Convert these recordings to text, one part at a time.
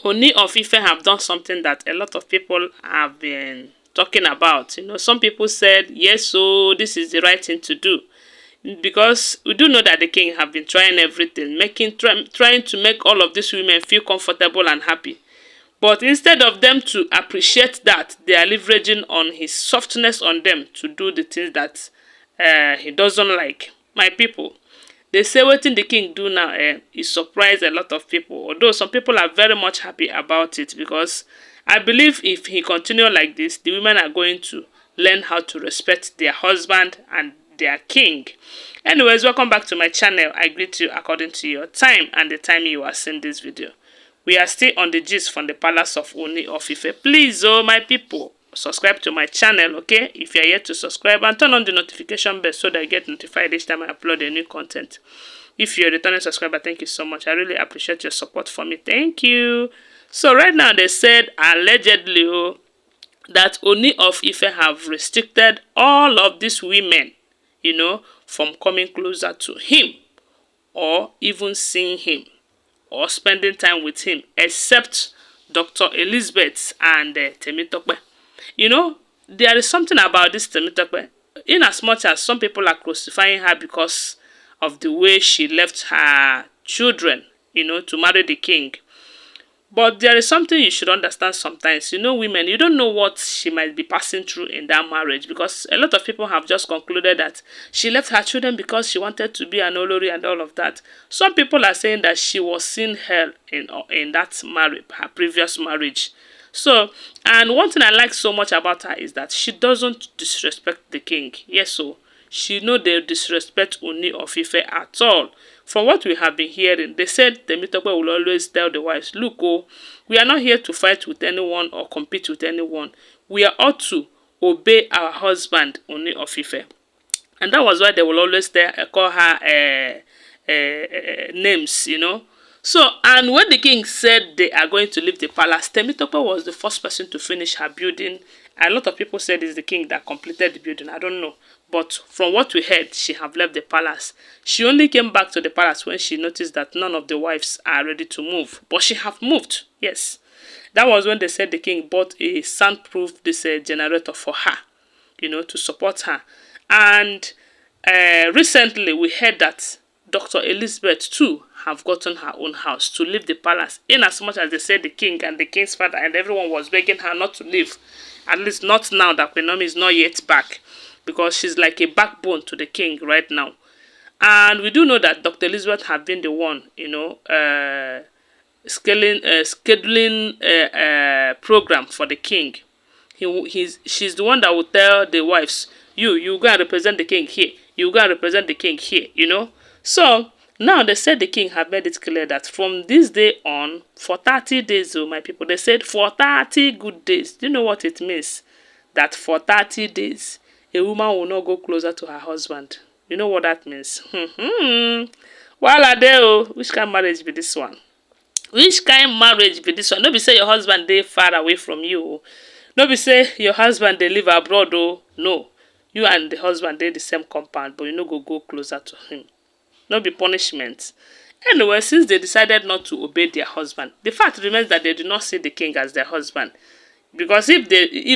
Ooni of Ife have done something that a lot of people have been talking about. Some people said, yes, so this is the right thing to do. Because we do know that the king have been trying everything, trying to make all of these women feel comfortable and happy. But instead of them to appreciate that, they are leveraging on his softness on them to do the things that he doesn't like. My people, they say wetin the king do now e surprise a lot of people. Although some people are very much happy about it, because I believe if he continue like this, the women are going to learn how to respect their husband and their king. Anyways, welcome back to my channel. I greet you according to your time and the time you are seeing this video. We are still on the gist from the palace of Ooni of Ife. Please, oh my people, subscribe to my channel, okay? If you are yet to subscribe, and turn on the notification bell so that you get notified each time I upload a new content. If you're a returning subscriber, thank you so much. I really appreciate your support for me. Thank you. So right now they said allegedly that Ooni of Ife have restricted all of these women, from coming closer to him or even seeing him or spending time with him, except Dr. Elizabeth and Temitope. There is something about this Temitope. In as much as some people are crucifying her because of the way she left her children, to marry the king. But there is something you should understand sometimes. Women, you don't know what she might be passing through in that marriage, because a lot of people have just concluded that she left her children because she wanted to be an olori and all of that. Some people are saying that she was seeing hell in that marriage, her previous marriage. So, and one thing I like so much about her is that she doesn't disrespect the king. Yes, so she know they disrespect Ooni of Ife at all. From what we have been hearing, they said Temitope will always tell the wives, look, we are not here to fight with anyone or compete with anyone. We are ought to obey our husband, Ooni of Ife. And that was why they will always call her names, So, and when the king said they are going to leave the palace, Temitope was the first person to finish her building. A lot of people said it's the king that completed the building. I don't know. But from what we heard, she have left the palace. She only came back to the palace when she noticed that none of the wives are ready to move. But she have moved, yes. That was when they said the king bought a soundproof generator for her, to support her. And recently we heard that Dr. Elizabeth too have gotten her own house to leave the palace, in as much as they said the king and the king's father and everyone was begging her not to leave. At least not now that Queen Naomi is not yet back, because she's like a backbone to the king right now. And we do know that Dr. Elizabeth have been the one, scheduling a program for the king. She's the one that will tell the wives, you go and represent the king here. You go and represent the king here, So, now they said the king have made it clear that from this day on, for 30 days, my people, they said for 30 good days. Do you know what it means? That for 30 days, a woman will not go closer to her husband. You know what that means? Well, Adele, which kind of marriage be this one? Which kind of marriage be this one? No be say your husband dey far away from you. No be say your husband dey live abroad. No. You and the husband dey the same compound, but you no go closer to him. No be punishment. Anyway, since they decided not to obey their husband, the fact remains that they do not see the king as their husband. Because if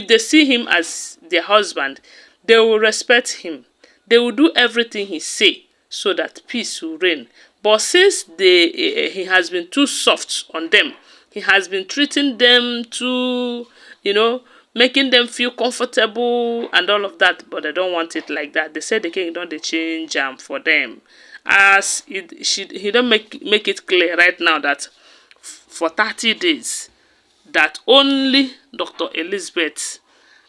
they see him as their husband, they will respect him. They will do everything he say so that peace will reign. But since he has been too soft on them, he has been treating them too, making them feel comfortable and all of that, but they don't want it like that. They said the king don't change for them. As he don't make it clear right now that for 30 days that only Dr. Elizabeth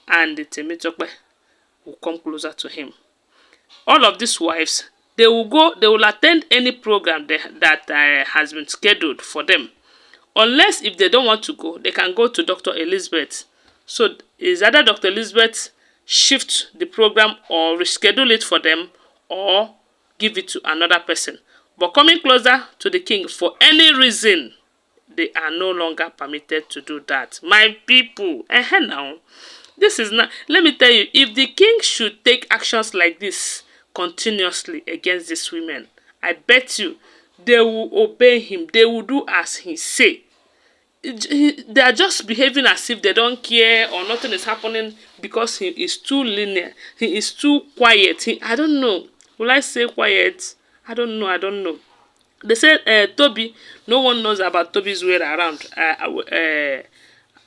and the Temitope will come closer to him. All of these wives, they will attend any program that has been scheduled for them. Unless if they don't want to go, they can go to Dr. Elizabeth. So is either Dr. Elizabeth shift the program or reschedule it for them, or give it to another person. But coming closer to the king for any reason, they are no longer permitted to do that. My people, now, this is not, let me tell you, if the king should take actions like this continuously against these women, I bet you they will obey him. They will do as he say. they are just behaving as if they don't care or nothing is happening because he is too linear. He is too quiet. I don't know. Will I say quiet? I don't know. I don't know. They said Toby, no one knows about Toby's way around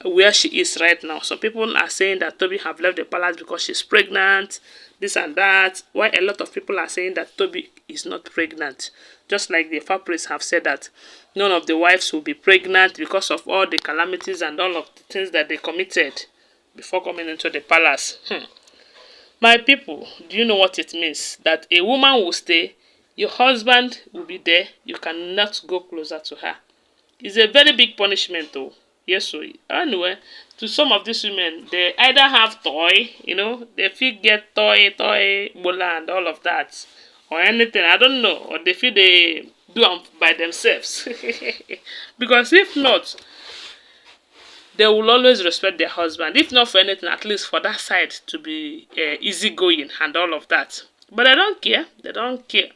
where she is right now. Some people are saying that Toby have left the palace because she's pregnant, this and that. Why a lot of people are saying that Toby is not pregnant. Just like the Fabrics have said that none of the wives will be pregnant because of all the calamities and all of the things that they committed before coming into the palace. My people, do you know what it means? That a woman will stay, your husband will be there, you cannot go closer to her. It's a very big punishment though. Yes, so anyway, to some of these women, they either have toy, they feel get toy, bola and all of that, or anything, I don't know, or they feel they do them by themselves. Because if not, they will always respect their husband. If not for anything, at least for that side to be easygoing and all of that. But they don't care. They don't care.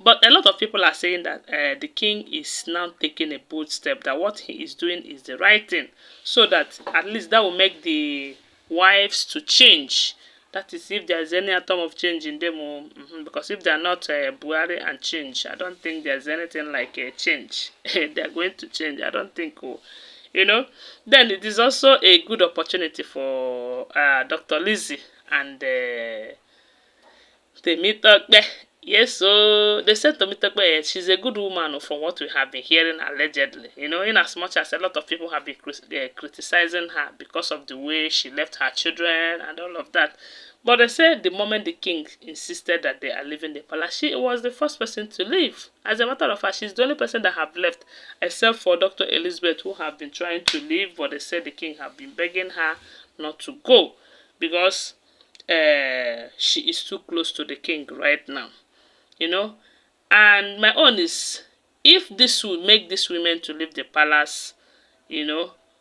But a lot of people are saying that the king is now taking a bold step, that what he is doing is the right thing. So that at least that will make the wives to change. That is if there's any atom of change in them. Because if they're not Buhari and change, I don't think there's anything like a change. They're going to change. I don't think. Then it is also a good opportunity for Dr. Lizzie and Temitope. Yes, so they said Temitope, she's a good woman from what we have been hearing allegedly. In as much as a lot of people have been criticizing her because of the way she left her children and all of that. But they said the moment the king insisted that they are leaving the palace, she was the first person to leave. As a matter of fact, she's the only person that have left, except for Dr. Elizabeth, who have been trying to leave, but they said the king have been begging her not to go because she is too close to the king right now. And my own is, if this will make these women to leave the palace,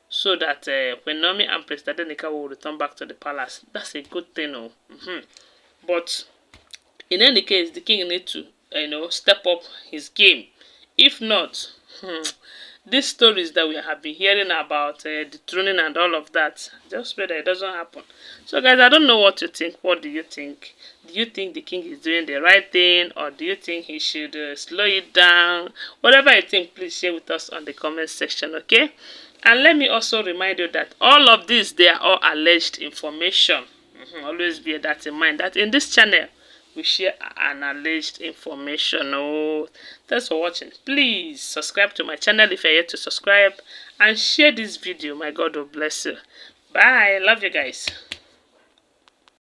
so that when Naomi and President Adenika will return back to the palace, that's a good thing. But in any case, the king need to, step up his game. If not, these stories that we have been hearing about dethroning and all of that, just pray that it doesn't happen. So guys, I don't know what you think. What do you think? Do you think the king is doing the right thing, or do you think he should slow it down? Whatever you think, please share with us on the comment section, okay? And let me also remind you that all of this, they are all alleged information. Always bear that in mind, that in this channel we share an alleged information. Thanks for watching. Please subscribe to my channel if you're yet to subscribe, and share this video. My God will bless you. Bye. Love you guys.